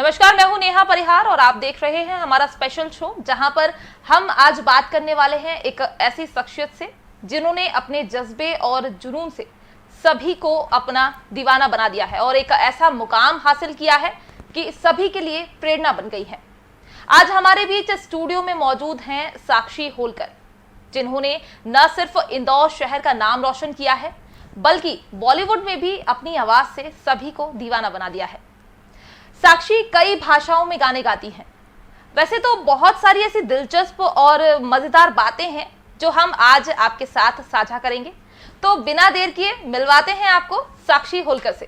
नमस्कार, मैं हूं नेहा परिहार और आप देख रहे हैं हमारा स्पेशल शो, जहां पर हम आज बात करने वाले हैं एक ऐसी शख्सियत से जिन्होंने अपने जज्बे और जुनून से सभी को अपना दीवाना बना दिया है और एक ऐसा मुकाम हासिल किया है कि सभी के लिए प्रेरणा बन गई है। आज हमारे बीच स्टूडियो में मौजूद हैं साक्षी होलकर, जिन्होंने न सिर्फ इंदौर शहर का नाम रोशन किया है बल्कि बॉलीवुड में भी अपनी आवाज से सभी को दीवाना बना दिया है। साक्षी कई भाषाओं में गाने गाती हैं। वैसे तो बहुत सारी ऐसी दिलचस्प और मजेदार बातें हैं जो हम आज आपके साथ साझा करेंगे, तो बिना देर किए मिलवाते हैं आपको साक्षी होलकर से।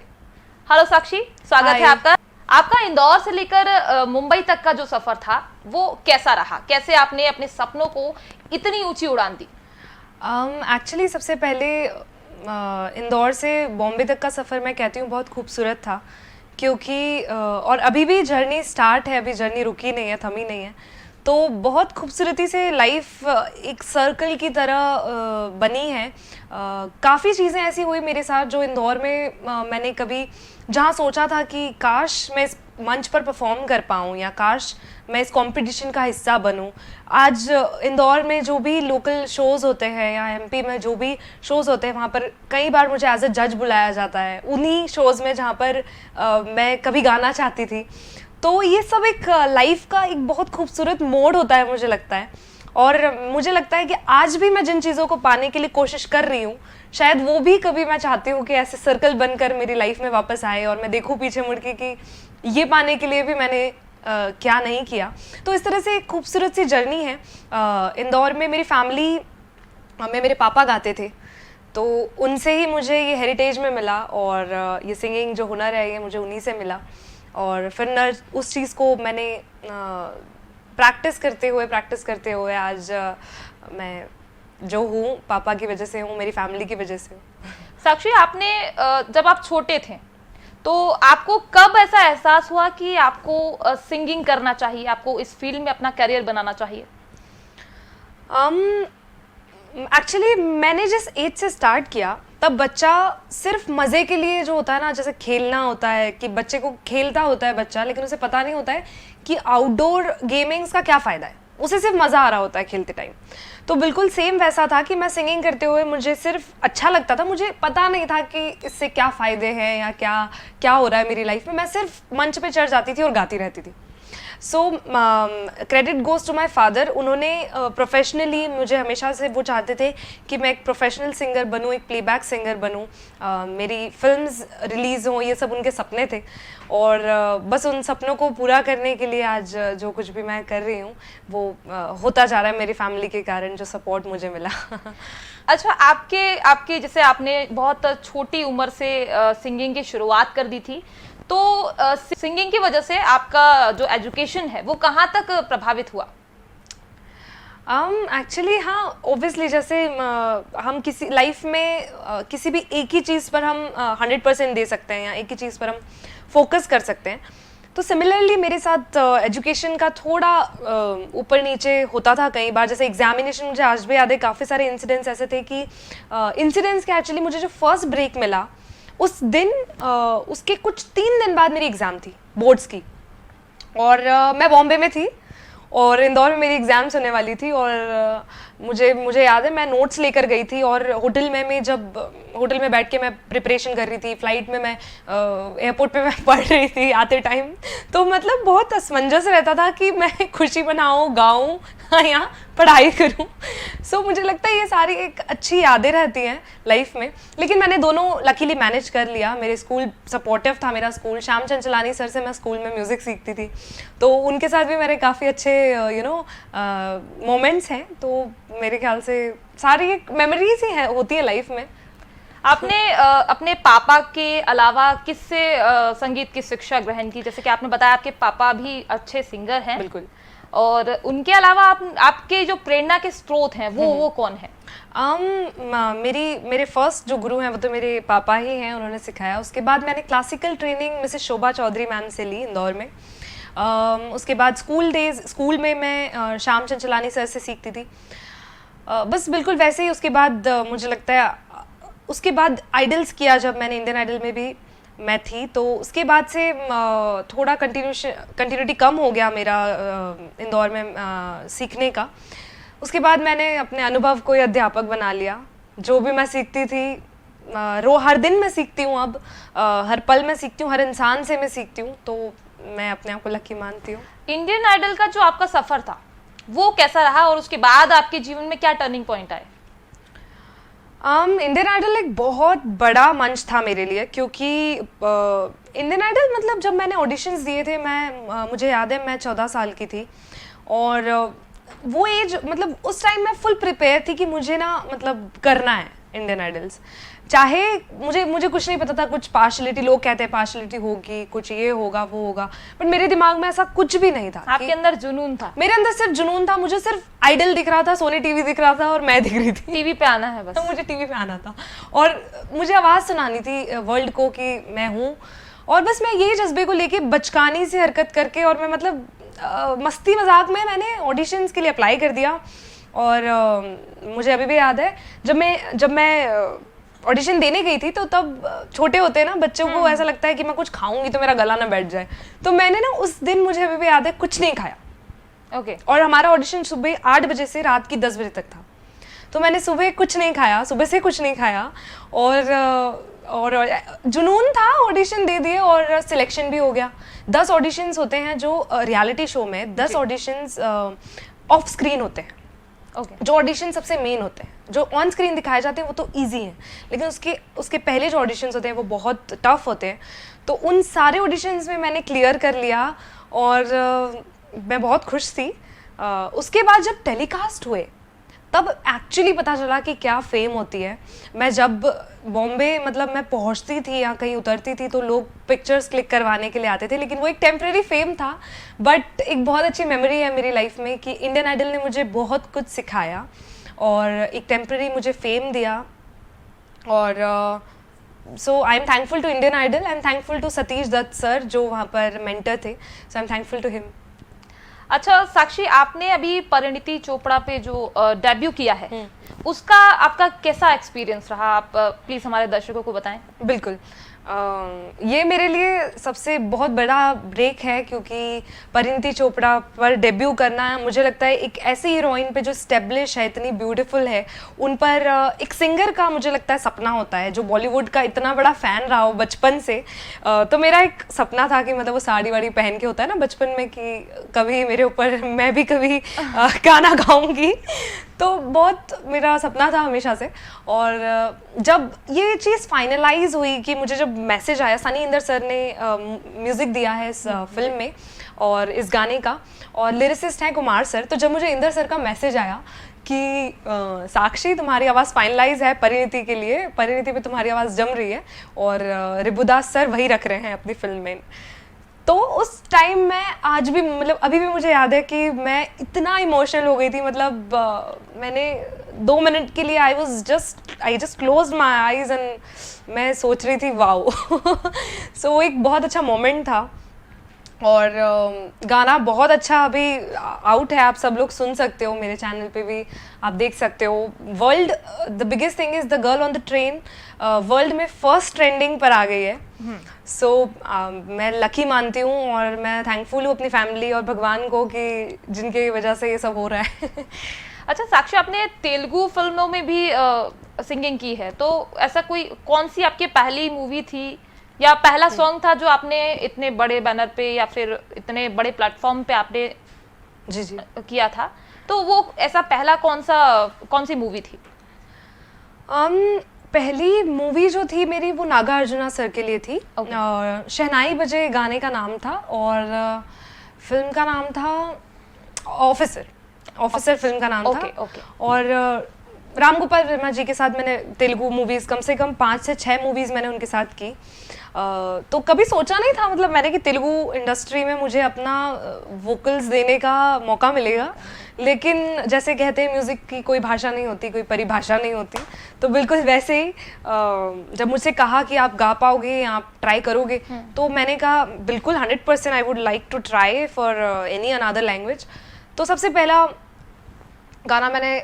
हेलो साक्षी, स्वागत है आपका। आपका इंदौर से लेकर मुंबई तक का जो सफर था वो कैसा रहा? कैसे आपने अपने सपनों को इतनी ऊंची उड़ान दी? एक्चुअली सबसे पहले इंदौर से बॉम्बे तक का सफ़र मैं कहती हूँ बहुत खूबसूरत था, क्योंकि और अभी भी जर्नी स्टार्ट है, अभी जर्नी रुकी नहीं है, थमी नहीं है। तो बहुत खूबसूरती से लाइफ एक सर्कल की तरह बनी है। काफ़ी चीज़ें ऐसी हुई मेरे साथ जो इंदौर में मैंने कभी जहाँ सोचा था कि काश मैं इस मंच पर परफॉर्म कर पाऊँ या काश मैं इस कंपटीशन का हिस्सा बनूं। आज इंदौर में जो भी लोकल शोज़ होते हैं या एमपी में जो भी शोज़ होते हैं, वहाँ पर कई बार मुझे एज अ जज बुलाया जाता है उन्हीं शोज़ में जहाँ पर मैं कभी गाना चाहती थी। तो ये सब एक लाइफ का एक बहुत खूबसूरत मोड़ होता है मुझे लगता है, और मुझे लगता है कि आज भी मैं जिन चीज़ों को पाने के लिए कोशिश कर रही हूँ, शायद वो भी कभी मैं चाहती हूँ कि ऐसे सर्कल बनकर मेरी लाइफ में वापस आए और मैं देखूँ पीछे मुड़ के कि ये पाने के लिए भी मैंने क्या नहीं किया। तो इस तरह से एक खूबसूरत सी जर्नी है। इंदौर में मेरी फैमिली में मेरे पापा गाते थे, तो उनसे ही मुझे ये हेरिटेज में मिला, और ये सिंगिंग जो हुनर है ये मुझे उन्हीं से मिला। और फिर न उस चीज़ को मैंने प्रैक्टिस करते हुए आज मैं जो हूँ पापा की वजह से हूँ, मेरी फैमिली की वजह से हूँ। साक्षी, आपने जब आप छोटे थे तो आपको कब ऐसा एहसास हुआ कि आपको सिंगिंग करना चाहिए, आपको इस फील्ड में अपना करियर बनाना चाहिए? एक्चुअली मैंने जिस एज से स्टार्ट किया तब बच्चा सिर्फ मज़े के लिए जो होता है ना, जैसे खेलना होता है कि बच्चे को खेलता होता है बच्चा, लेकिन उसे पता नहीं होता है कि आउटडोर गेमिंग्स का क्या फ़ायदा है, उसे सिर्फ मज़ा आ रहा होता है खेलते टाइम। तो बिल्कुल सेम वैसा था कि मैं सिंगिंग करते हुए मुझे सिर्फ अच्छा लगता था, मुझे पता नहीं था कि इससे क्या फ़ायदे हैं या क्या क्या हो रहा है मेरी लाइफ में। मैं सिर्फ मंच पे चढ़ जाती थी और गाती रहती थी। So credit goes to my father. उन्होंने प्रोफेशनली मुझे हमेशा से वो चाहते थे कि मैं एक प्रोफेशनल सिंगर बनूँ, एक प्लेबैक सिंगर बनूँ, मेरी फिल्म्स रिलीज़ हों, ये सब उनके सपने थे। और बस उन सपनों को पूरा करने के लिए आज जो कुछ भी मैं कर रही हूँ वो होता जा रहा है मेरी फैमिली के कारण, जो सपोर्ट मुझे मिला। अच्छा, आपके जैसे आपने बहुत छोटी उम्र से सिंगिंग की शुरुआत कर दी थी, तो सिंगिंग की वजह से आपका जो एजुकेशन है वो कहाँ तक प्रभावित हुआ? एक्चुअली हाँ, ओब्वियसली जैसे हम किसी लाइफ में किसी भी एक ही चीज़ पर हम 100% दे सकते हैं या एक ही चीज़ पर हम फोकस कर सकते हैं। तो सिमिलरली मेरे साथ एजुकेशन का थोड़ा ऊपर नीचे होता था कई बार। जैसे एग्जामिनेशन, मुझे आज भी याद है, काफ़ी सारे इंसिडेंट्स ऐसे थे कि इंसिडेंट्स के एक्चुअली मुझे जो फर्स्ट ब्रेक मिला उस दिन, उसके कुछ 3 दिन बाद मेरी एग्ज़ाम थी बोर्ड्स की, और मैं बॉम्बे में थी और इंदौर में मेरी एग्ज़ाम्स होने वाली थी। और मुझे याद है मैं नोट्स लेकर गई थी, और होटल में बैठ के मैं प्रिपरेशन कर रही थी। फ़्लाइट में मैं एयरपोर्ट पे मैं पढ़ रही थी आते टाइम। तो मतलब बहुत असमंजस रहता था कि मैं खुशी मनाऊँ, गाऊँ या पढ़ाई करूँ। सो मुझे लगता है ये सारी एक अच्छी यादें रहती हैं लाइफ में, लेकिन मैंने दोनों लकीली मैनेज कर लिया। मेरे स्कूल सपोर्टिव था, मेरा स्कूल श्याम चंचलानी सर से मैं स्कूल में म्यूज़िक सीखती थी, तो उनके साथ भी मेरे काफ़ी अच्छे मोमेंट्स हैं। तो मेरे ख्याल से सारी एक मेमोरीज ही होती है लाइफ में। आपने अपने पापा के अलावा किससे संगीत की शिक्षा ग्रहण की? जैसे कि आपने बताया आपके पापा भी अच्छे सिंगर हैं। बिल्कुल। और उनके अलावा आपके जो प्रेरणा के स्रोत हैं वो कौन है? मेरे फर्स्ट जो गुरु हैं वो तो मेरे पापा ही हैं, उन्होंने सिखाया। उसके बाद मैंने क्लासिकल ट्रेनिंग मिसेस शोभा चौधरी मैम से ली इंदौर में। उसके बाद स्कूल में मैं श्याम चंचलानी सर से सीखती थी। बस बिल्कुल वैसे ही उसके बाद मुझे लगता है उसके बाद आइडल्स किया, जब मैंने इंडियन आइडल में भी मैं थी। तो उसके बाद से थोड़ा कंटिन्यूटी कम हो गया मेरा इंदौर में सीखने का। उसके बाद मैंने अपने अनुभव को ही अध्यापक बना लिया। जो भी मैं सीखती थी हर दिन मैं सीखती हूँ अब, हर पल मैं सीखती हूँ, हर इंसान से मैं सीखती हूँ, तो मैं अपने आप को लकी मानती हूँ। इंडियन आइडल का जो आपका सफर था वो कैसा रहा और उसके बाद आपके जीवन में क्या टर्निंग पॉइंट आए? इंडियन आइडल एक बहुत बड़ा मंच था मेरे लिए, क्योंकि इंडियन आइडल मतलब जब मैंने ऑडिशंस दिए थे, मुझे याद है मैं 14 साल की थी, और वो एज मतलब उस टाइम मैं फुल प्रिपेयर थी कि मुझे ना मतलब करना है इंडियन आइडल्स। चाहे मुझे कुछ नहीं पता था, कुछ पार्शलिटी, लोग कहते हैं पार्शलिटी होगी, कुछ ये होगा वो होगा, बट मेरे दिमाग में ऐसा कुछ भी नहीं था। आपके अंदर जुनून था? मेरे अंदर सिर्फ जुनून था, मुझे सिर्फ आइडल दिख रहा था, सोनी टीवी दिख रहा था और मैं दिख रही थी। टीवी पे आना है बस। तो मुझे टीवी पे आना था और मुझे आवाज़ सुनानी थी वर्ल्ड को कि मैं हूँ, और बस मैं ये जज्बे को लेके बचकानी से हरकत करके, और मैं मतलब मस्ती मजाक में मैंने ऑडिशंस के लिए अप्लाई कर दिया। और मुझे अभी भी याद है जब मैं ऑडिशन देने गई थी, तो तब छोटे होते हैं ना बच्चों को, ऐसा लगता है कि मैं कुछ खाऊंगी तो मेरा गला ना बैठ जाए, तो मैंने ना उस दिन, मुझे अभी भी याद है, कुछ नहीं खाया। ओके। और हमारा ऑडिशन सुबह 8 बजे से रात की 10 बजे तक था, तो मैंने सुबह कुछ नहीं खाया, सुबह से कुछ नहीं खाया, और जुनून था, ऑडिशन दे दिए और सिलेक्शन भी हो गया। 10 ऑडिशंस होते हैं जो रियलिटी शो में, 10 ऑडिशंस ऑफ स्क्रीन होते हैं। जो ऑडिशन सबसे मेन होते हैं, जो ऑन स्क्रीन दिखाए जाते हैं वो तो इजी हैं, लेकिन उसके पहले जो ऑडिशंस होते हैं वो बहुत टफ होते हैं। तो उन सारे ऑडिशंस में मैंने क्लियर कर लिया और मैं बहुत खुश थी। उसके बाद जब टेलीकास्ट हुए तब एक्चुअली पता चला कि क्या फेम होती है। मैं जब बॉम्बे मतलब मैं पहुंचती थी या कहीं उतरती थी तो लोग पिक्चर्स क्लिक करवाने के लिए आते थे, लेकिन वो एक टेम्प्रेरी फेम था, बट एक बहुत अच्छी मेमोरी है मेरी लाइफ में कि इंडियन आइडल ने मुझे बहुत कुछ सिखाया और एक टेम्प्रेरी मुझे फेम दिया। और so I am thankful to Indian Idol, I am thankful to Satish Dutt sir जो वहाँ पर मेंटर थे, so I am thankful to him. अच्छा साक्षी, आपने अभी परिणीति चोपड़ा पे जो डेब्यू किया है उसका आपका कैसा एक्सपीरियंस रहा? आप प्लीज हमारे दर्शकों को बताएं। बिल्कुल, ये मेरे लिए सबसे बहुत बड़ा ब्रेक है, क्योंकि परिणीति चोपड़ा पर डेब्यू करना मुझे लगता है एक ऐसी हीरोइन पे जो स्टेब्लिश है, इतनी ब्यूटीफुल है, उन पर एक सिंगर का मुझे लगता है सपना होता है, जो बॉलीवुड का इतना बड़ा फ़ैन रहा हो बचपन से। तो मेरा एक सपना था कि मतलब वो साड़ी वाड़ी पहन के होता है ना बचपन में, कि कभी मेरे ऊपर मैं भी कभी गाना गाऊंगी, तो बहुत मेरा सपना था हमेशा से। और जब ये चीज़ फाइनलाइज हुई कि मुझे जब मैसेज आया, सनी इंदर सर ने म्यूज़िक दिया है इस फिल्म में और इस गाने का, और लिरिसिस्ट हैं कुमार सर, तो जब मुझे इंदर सर का मैसेज आया कि साक्षी तुम्हारी आवाज़ फाइनलाइज है परिणीति के लिए, परिणीति पे तुम्हारी आवाज़ जम रही है और रिबुदास सर वही रख रहे हैं अपनी फिल्म में, तो उस टाइम मैं आज भी मतलब अभी भी मुझे याद है कि मैं इतना इमोशनल हो गई थी। मतलब मैंने 2 मिनट के लिए I just closed my eyes and मैं सोच रही थी वाओ। सो वो एक बहुत अच्छा मोमेंट था और गाना बहुत अच्छा अभी आउट है, आप सब लोग सुन सकते हो, मेरे चैनल पे भी आप देख सकते हो। World the biggest thing is the girl on the train world में फर्स्ट ट्रेंडिंग पर आ गई है। सो मैं लकी मानती हूँ और मैं थैंकफुल हूँ अपनी फैमिली और भगवान को कि जिनकी वजह से ये सब हो रहा है। अच्छा साक्षी, आपने तेलुगु फिल्मों में भी सिंगिंग की है, तो ऐसा कौन सी आपकी पहली मूवी थी या पहला सॉन्ग था जो आपने इतने बड़े बैनर पे या फिर इतने बड़े प्लेटफॉर्म पे आपने जी किया था? तो वो ऐसा पहला कौन सी मूवी थी? पहली मूवी जो थी मेरी वो नागार्जुना सर के लिए थी। शहनाई बजे गाने का नाम था और फिल्म का नाम था ऑफिसर फिल्म का नाम था। और राम गोपाल वर्मा जी के साथ मैंने तेलुगु मूवीज़ कम से कम 5 से 6 मूवीज़ मैंने उनके साथ की। तो कभी सोचा नहीं था मतलब मैंने कि तेलुगु इंडस्ट्री में मुझे अपना वोकल्स देने का मौका मिलेगा, लेकिन जैसे कहते हैं म्यूज़िक की कोई भाषा नहीं होती, कोई परिभाषा नहीं होती, तो बिल्कुल वैसे ही जब मुझसे कहा कि आप गा पाओगे, आप ट्राई करोगे, तो मैंने कहा बिल्कुल 100% I would like to try for any another language. तो सबसे पहला गाना मैंने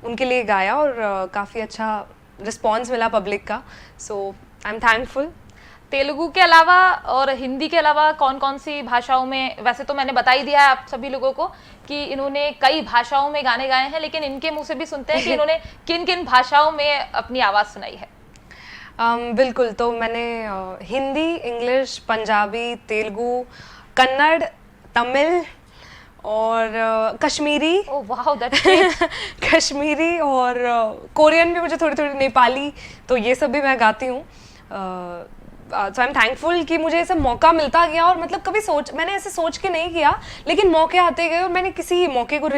उनके लिए गाया और काफ़ी अच्छा रिस्पॉन्स मिला पब्लिक का, सो आई एम थैंकफुल। तेलुगु के अलावा और हिंदी के अलावा कौन कौन सी भाषाओं में, वैसे तो मैंने बता ही दिया है आप सभी लोगों को कि इन्होंने कई भाषाओं में गाने गाए हैं, लेकिन इनके मुंह से भी सुनते हैं कि इन्होंने किन किन भाषाओं में अपनी आवाज़ सुनाई है। बिल्कुल, तो मैंने हिंदी, इंग्लिश, पंजाबी, तेलुगु, कन्नड़, तमिल और Kashmiri. Oh wow, that's great. Kashmiri और कोरियन भी मुझे थोड़ी थोड़ी, नेपाली, तो ये सब भी मैं गाती हूँ। सो आई एम थैंकफुल कि मुझे ऐसा मौका मिलता गया, और मतलब कभी मैंने ऐसे सोच के नहीं किया, लेकिन मौके आते गए और मैंने किसी मौके को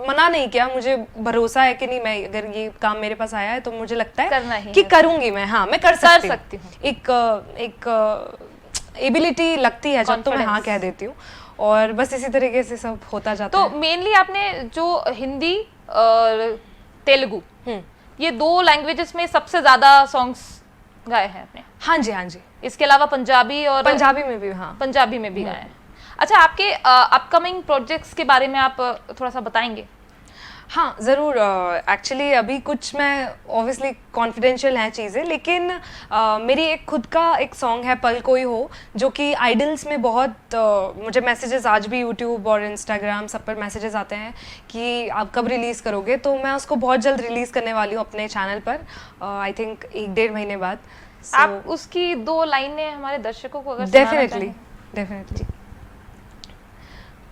मना नहीं किया। मुझे भरोसा है कि नहीं, मैं अगर ये काम मेरे पास आया है तो मुझे लगता है कि करूँगी मैं। हाँ, मैं कर सकती हूँ। एक एबिलिटी लगती है जब तो मैं हाँ कह देती हूँ, और बस इसी तरीके से सब होता जाता है। तो मेनली आपने जो हिंदी और तेलुगु, ये 2 लैंग्वेजेस में सबसे ज्यादा सॉन्ग्स गाए हैं आपने? हाँ जी, हाँ जी। इसके अलावा पंजाबी में भी? हाँ, पंजाबी में भी गाए हैं। अच्छा, आपके अपकमिंग प्रोजेक्ट्स के बारे में आप थोड़ा सा बताएंगे? हाँ, ज़रूर। एक्चुअली अभी कुछ, मैं ऑब्वियसली कॉन्फिडेंशियल हैं चीज़ें, लेकिन मेरी एक खुद का एक सॉन्ग है पल कोई हो, जो कि आइडल्स में बहुत मुझे मैसेजेस आज भी यूट्यूब और इंस्टाग्राम सब पर मैसेजेस आते हैं कि आप कब रिलीज़ करोगे, तो मैं उसको बहुत जल्द रिलीज़ करने वाली हूँ अपने चैनल पर, आई थिंक 1-1.5 महीने बाद। आप उसकी 2 लाइनें हमारे दर्शकों को अगर सुनाना चाहें? डेफिनेटली।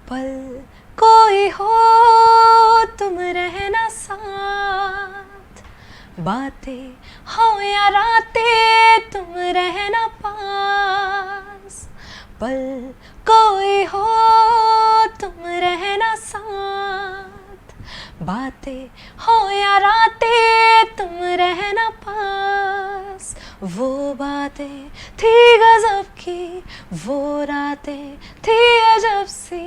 पल कोई हो तुम रहना साथ, बातें हो या रातें तुम रहना पास, पल कोई हो तुम रहना साथ, बातें हो या रातें तुम रहना पास, वो बातें थी गजब की, वो रातें थी अजब सी,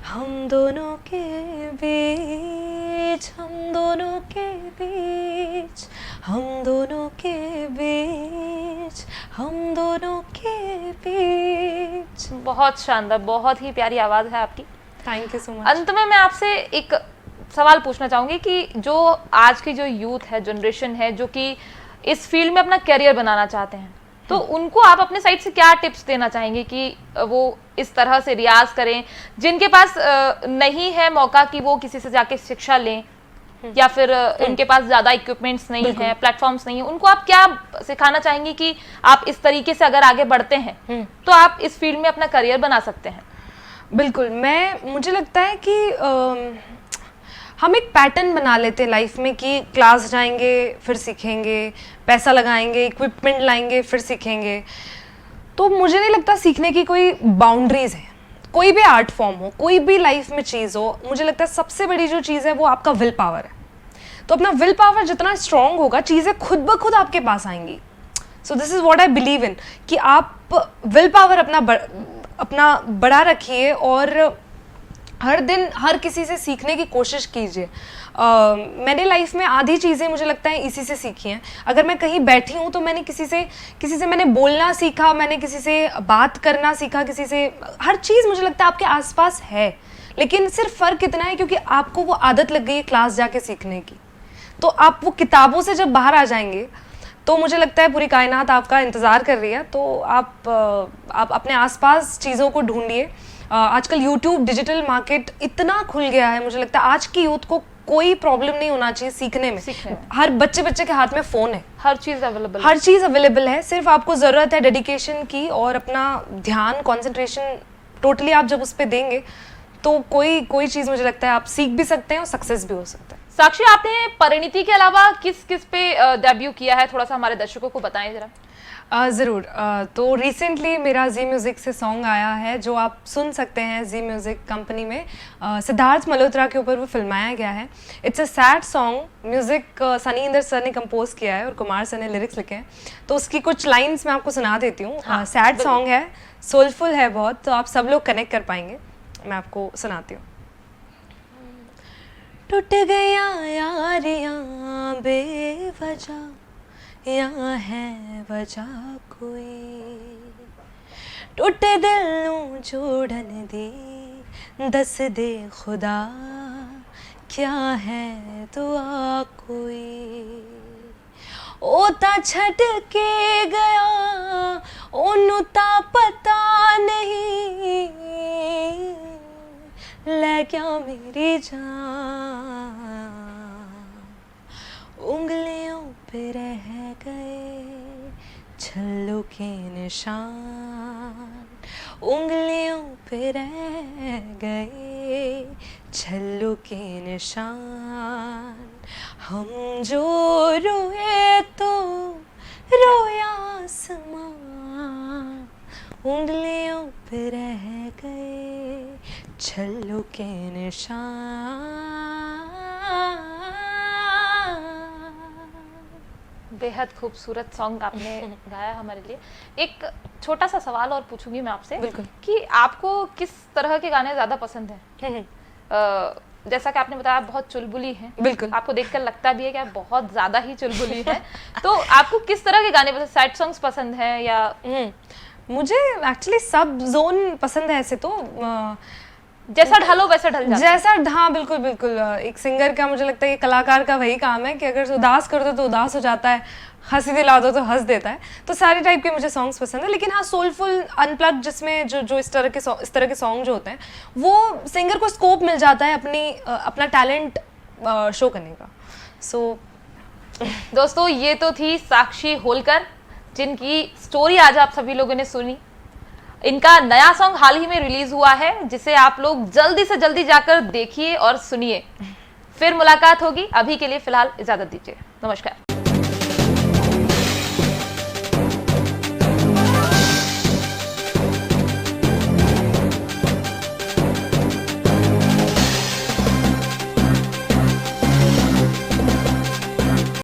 हम दोनों के बीच, हम दोनों के बीच, हम दोनों के बीच, हम दोनों के बीच। बहुत शानदार, बहुत ही प्यारी आवाज़ है आपकी। Thank you so much. अंत में मैं आपसे एक सवाल पूछना चाहूँगी कि जो आज की जो यूथ है, जनरेशन है, जो कि इस फील्ड में अपना करियर बनाना चाहते हैं, तो उनको आप अपने साइड से क्या टिप्स देना चाहेंगे कि वो इस तरह से रियाज करें, जिनके पास नहीं है मौका कि वो किसी से जाके शिक्षा लें, या फिर उनके पास ज़्यादा इक्विपमेंट्स नहीं है, प्लेटफॉर्म्स नहीं है, उनको आप क्या सिखाना चाहेंगे कि आप इस तरीके से अगर आगे बढ़ते हैं तो आप इस फील्ड में अपना करियर बना सकते हैं? बिल्कुल, मुझे लगता है कि हम एक पैटर्न बना लेते हैं लाइफ में कि क्लास जाएंगे फिर सीखेंगे, पैसा लगाएंगे, इक्विपमेंट लाएंगे फिर सीखेंगे, तो मुझे नहीं लगता सीखने की कोई बाउंड्रीज है। कोई भी आर्ट फॉर्म हो, कोई भी लाइफ में चीज़ हो, मुझे लगता है सबसे बड़ी जो चीज़ है वो आपका विल पावर है। तो अपना विल पावर जितना स्ट्रांग होगा, चीज़ें खुद ब खुद आपके पास आएंगी। So this is what I believe in, कि आप विल पावर अपना बड़ा रखिए और हर दिन हर किसी से सीखने की कोशिश कीजिए। मैंने लाइफ में आधी चीज़ें मुझे लगता है इसी से सीखी हैं। अगर मैं कहीं बैठी हूँ तो मैंने किसी से मैंने बोलना सीखा, मैंने किसी से बात करना सीखा, किसी से, हर चीज़ मुझे लगता है आपके आसपास है, लेकिन सिर्फ फ़र्क इतना है क्योंकि आपको वो आदत लग गई है क्लास जाके सीखने की। तो आप वो किताबों से जब बाहर आ जाएंगे तो मुझे लगता है पूरी कायनात आपका इंतज़ार कर रही है। तो आप अपने आसपास चीज़ों को ढूंढिए। आजकल यूट्यूब, डिजिटल मार्केट इतना खुल गया है, मुझे लगता है आज की यूथ को कोई प्रॉब्लम नहीं होना चाहिए सीखने में। हर बच्चे के हाथ में फ़ोन है, हर चीज़ अवेलेबल है। सिर्फ आपको ज़रूरत है डेडिकेशन की और अपना ध्यान, कंसंट्रेशन टोटली आप जब उस पर देंगे तो कोई चीज़ मुझे लगता है आप सीख भी सकते हैं और सक्सेस भी हो सकता है। साक्षी, आपने परिणीति के अलावा किस पे डेब्यू किया है, थोड़ा सा हमारे दर्शकों को बताएं जरा। ज़रूर। तो रिसेंटली मेरा जी म्यूज़िक से सॉन्ग आया है जो आप सुन सकते हैं जी म्यूज़िक कंपनी में। सिद्धार्थ मल्होत्रा के ऊपर वो फिल्माया गया है। It's a sad song, music Sunny Inder sir ने कंपोज किया है और कुमार सर ने लिरिक्स लिखे हैं। तो उसकी कुछ लाइन्स मैं आपको सुना देती हूँ। सैड सॉन्ग है, सोलफुल है बहुत, तो आप सब लोग कनेक्ट कर पाएंगे। मैं आपको सुनाती हूँ। टूट गया यारियाँ बेवजह, यहाँ है वजह कोई, टूटे दिल नू जोड़न दी, दस दे खुदा क्या है दुआ कोई। ओता छट के गया ओनू ता पता नहीं ले क्या मेरी जान, उंगलियों पे रह गए छल्लों के निशान, उंगलियों पे रह गए छल्लों के निशान, हम जो रोए तो रोया आसमान, उंगलियों पे रह गए छल्लों के निशान। बेहद खूबसूरत सॉन्ग आपने गाया हमारे लिए। एक छोटा सा सवाल और पूछूंगी मैं आपसे बिल्कुल। कि आपको किस तरह के गाने ज्यादा पसंद हैं? जैसा कि आपने बताया बहुत चुलबुली हैं, बिल्कुल। आपको देखकर लगता भी है कि आप बहुत ज्यादा ही चुलबुली हैं। तो आपको किस तरह के गाने पसंद, सैड सॉन्ग्स पसंद हैं या? मुझे एक्चुअली सब जोन पसंद है ऐसे तो, जैसा ढालो वैसा ढल जाता है। जैसा, हाँ बिल्कुल बिल्कुल। एक सिंगर का मुझे लगता है, कलाकार का वही काम है कि अगर उदास कर दो तो उदास हो जाता है, हंसी दिला दो तो हंस देता है। तो सारे टाइप के मुझे सॉन्ग्स पसंद है, लेकिन हाँ सोलफुल अनप्लग्ड जिसमें जो इस तरह के सॉन्ग जो होते हैं वो सिंगर को स्कोप मिल जाता है अपना टैलेंट शो करने का। सो दोस्तों ये तो थी साक्षी होलकर, जिनकी स्टोरी आज आप सभी लोगों ने सुनी। इनका नया सॉन्ग हाल ही में रिलीज हुआ है, जिसे आप लोग जल्दी से जल्दी जाकर देखिए और सुनिए। फिर मुलाकात होगी, अभी के लिए फिलहाल इजाजत दीजिए, नमस्कार।